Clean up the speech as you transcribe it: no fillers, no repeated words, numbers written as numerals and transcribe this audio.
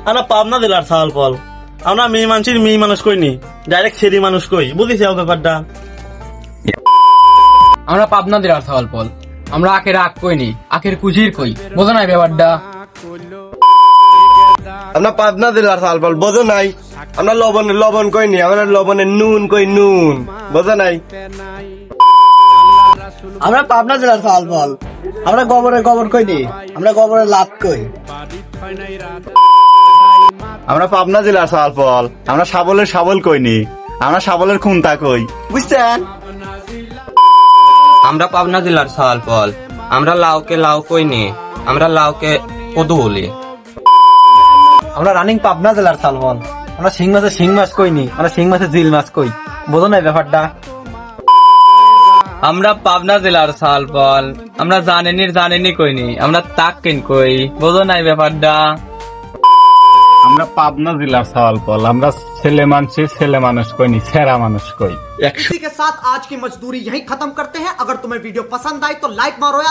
আমরা পাবনা জেলার চাল ফল আমরা মেয়ে মানুষের মেয়ে মানুষ কইনি ডাইরেক্ট সেরি মানুষ কই বুঝিস ব্যাপারটা। আমরা পাবনা জেলার চাল ফল আমরা আখের আখ কইনি আখের কুজির কই বোঝো নাই ব্যাপারটা। আমরা পাবনা জেলার চাল ফল বোঝো নাই। আমরা লবণ কইনি আমরা লবণের নুন কই নুন বোঝো নাই। আমরা পাবনা জেলার চাল ফল আমরা গোবর কইনি আমরা গোবরের লাত কই। আমরা পাবনা জেলার চাল ফল আমরা শাবল কইনি আমরা শাবলের খুন্তা কই বুঝছেন। আমরা পাবনা জেলার চাল ফল আমরা লাউকে লাউ কইনি আমরা লাউকে কদু বলি। আমরা রানিং পাবনা জেলার চাল ফল আমরা শিং মাছ কইনি আমরা শিং মাছের জিল মাছ কই বোঝো নাই ব্যাপারটা। আমরা পাবনা জেলার চাল ফল আমরা জানেনি কইনি আমরা তাক কিন কই বোঝো নাই ব্যাপারটা। আমরা পাবনা জেলার চাল ফল আমরা ছেলে মানুষ কইনি সেরা মানুষ কই। इसी के साथ आज की मजदूरी यहीं खत्म करते हैं। अगर तुम्हें वीडियो पसंद आई तो लाइक मारो यार।